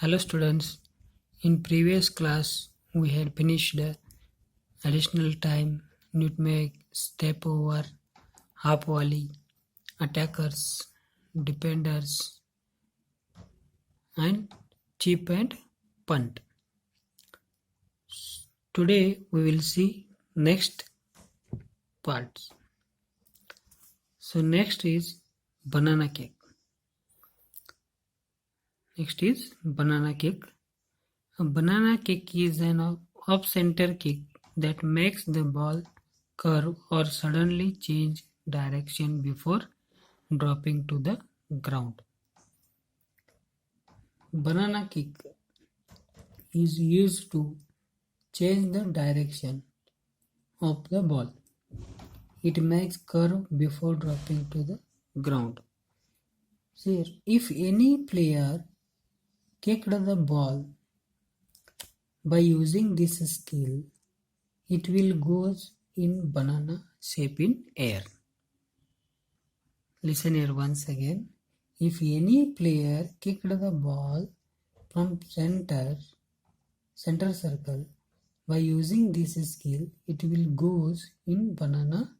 Hello students, in previous class we had finished additional time, nutmeg, step over, half volley, attackers, defenders and chip and punt. Today we will see next parts. So next is banana kick. Next is banana kick. A banana kick is an off-center kick that makes the ball curve or suddenly change direction before dropping to the ground. Banana kick is used to change the direction of the ball. It makes curve before dropping to the ground. See, if any player kicked the ball by using this skill, it will go in banana shape in air. Listen here once again. If any player kicked the ball from center circle by using this skill, it will go in banana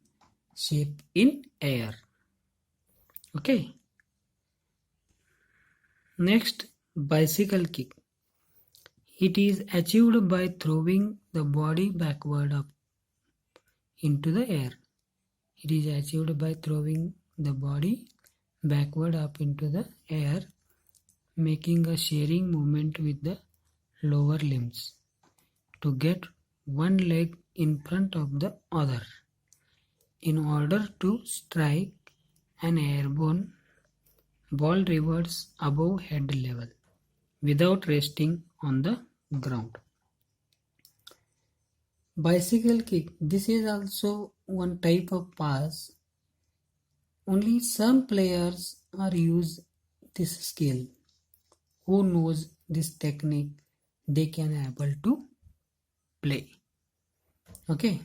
shape in air. Okay. Next, bicycle kick. It is achieved by throwing the body backward up into the air. It is achieved by throwing the body backward up into the air, making a shearing movement with the lower limbs to get one leg in front of the other in order to strike an airborne ball reverse above head level without resting on the ground. Bicycle kick. This is also one type of pass. Only some players are use this skill. Who knows this technique, they can able to play. Okay.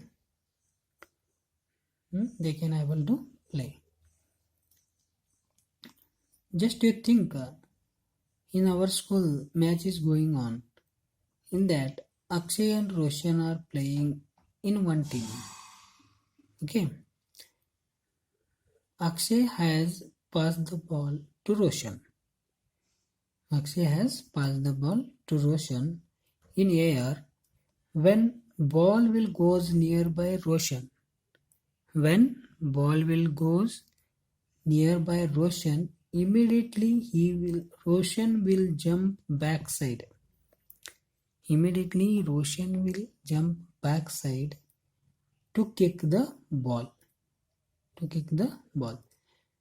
They can able to play. Just you think, in our school match is going on. In that, Akshay and Roshan are playing in one team. Okay. Akshay has passed the ball to Roshan. Akshay has passed the ball to Roshan in air when ball will goes nearby Roshan. When ball will goes nearby Roshan, immediately Roshan will jump backside. Immediately Roshan will jump backside to kick the ball.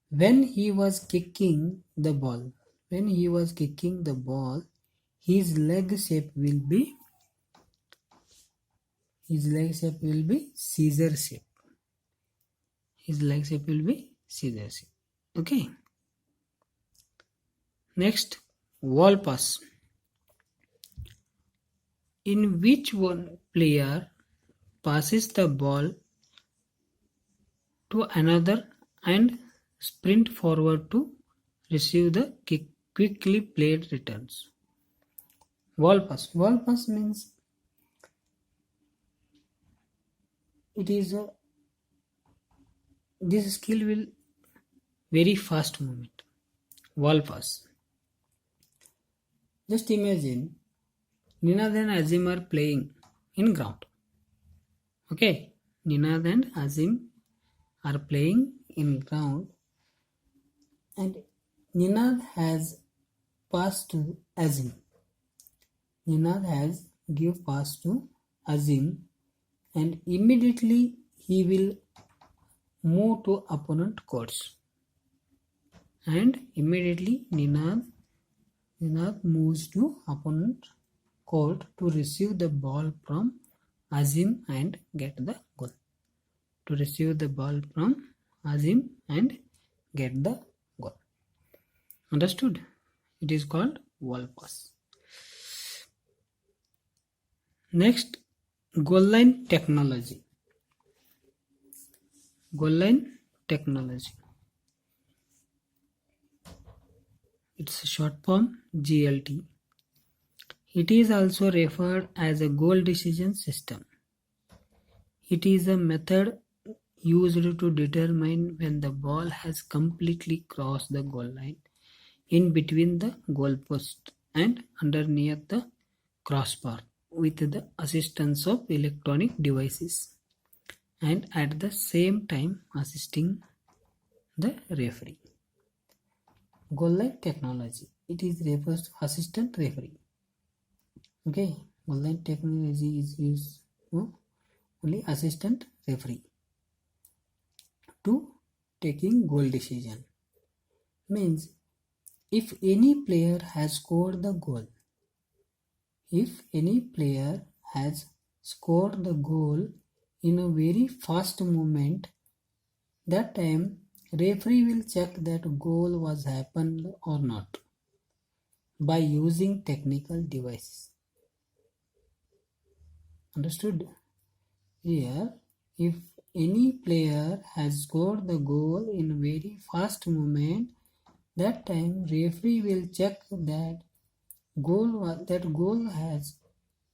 When he was kicking the ball, his leg shape will be scissor shape. Okay. Next, wall pass. In which one player passes the ball to another and sprint forward to receive the quickly played returns. Wall pass. Wall pass means it is this skill will very fast movement. Wall pass. Just imagine Ninad and Azim are playing in ground. Okay, Ninad and Azim are playing in ground and Ninad has passed to Azim. Ninad has give pass to Azim and immediately he will move to opponent courts. And immediately Ninad moves to opponent court to receive the ball from Azim and get the goal. Understood? It is called wall pass. Next, goal line technology. It's a short form GLT. It is also referred as a goal decision system. It is a method used to determine when the ball has completely crossed the goal line in between the goalpost and underneath the crossbar with the assistance of electronic devices and at the same time assisting the referee. Goal line technology. It is refers to assistant referee. Okay, goal line technology is used for only assistant referee to taking goal decision. Means if any player has scored the goal, if any player has scored the goal in a very fast movement, that time referee will check that goal was happened or not by using technical devices. Understood? Here, if any player has scored the goal in very fast movement, that time referee will check that goal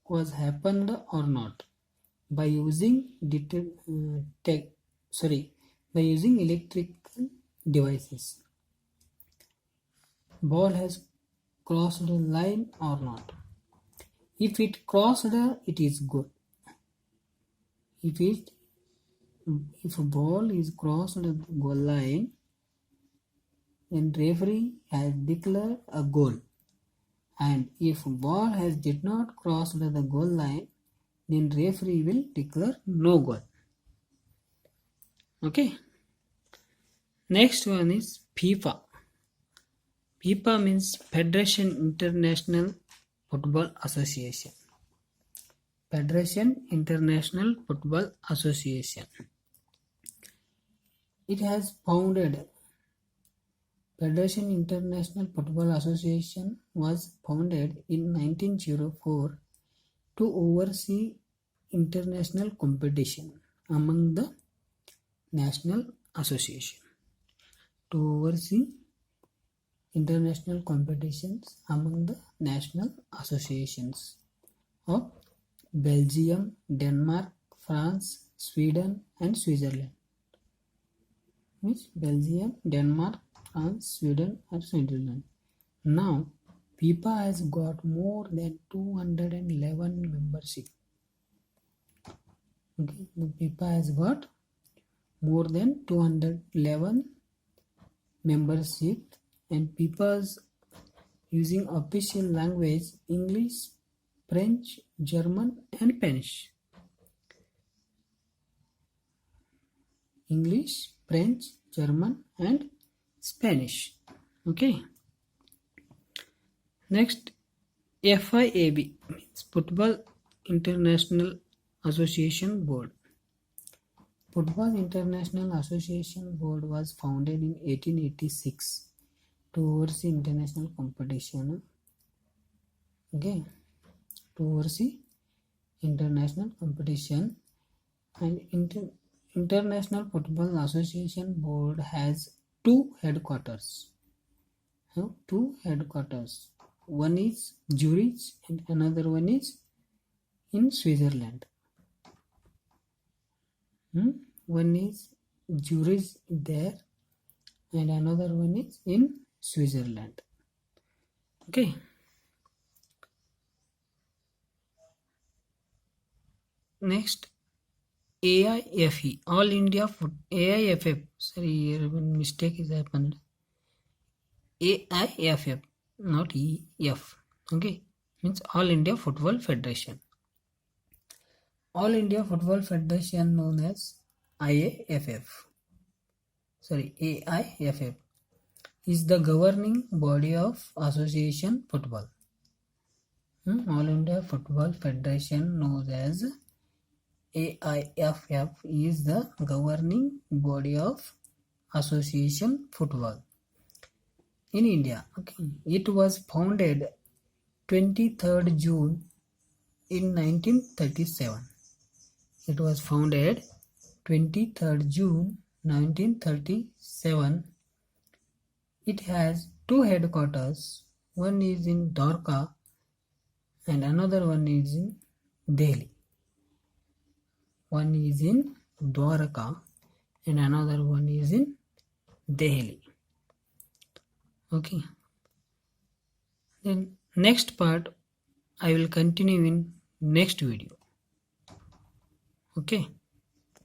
was happened or not by using by using electrical devices. Ball has crossed the line or not. If it crossed, it is good. If a ball is crossed the goal line, then referee has declared a goal. And if ball has did not cross the goal line, then referee will declare no goal. Okay. Next one is FIFA. FIFA means Federation International Football Association. Federation International Football Association. It has founded. Federation International Football Association was founded in 1904 to oversee international competition among the national association. To oversee international competitions among the national associations of Belgium, Denmark, France, Sweden and Switzerland. Means Belgium, Denmark, France, Sweden and Switzerland. Now, FIFA has got more than 211 membership. Okay, the FIFA has got more than 211 membership, and FIFA's using official language English, French, German and Spanish. English, French, German and Spanish. Okay. Next, FIAB means Football International Association Board. Football International Association Board was founded in 1886 to oversee international competition. Okay, to oversee international competition, and International Football Association Board has two headquarters. One is Zurich and another one is in Switzerland. One is Zurich there and another one is in Switzerland. Okay. Next, AIFE, All India AIFF. Sorry, mistake is happened. AIFF, not EF. Okay, means All India Football Federation. All India Football Federation known as AIFF is the governing body of Association Football. All India Football Federation known as AIFF is the governing body of Association Football in India. Okay, it was founded 23rd June in 1937. It was founded 23rd June 1937. It has two headquarters. One is in Dwarka and another one is in Delhi. One is in Dwarka and another one is in Delhi. Okay. Then next part I will continue in next video. Okay.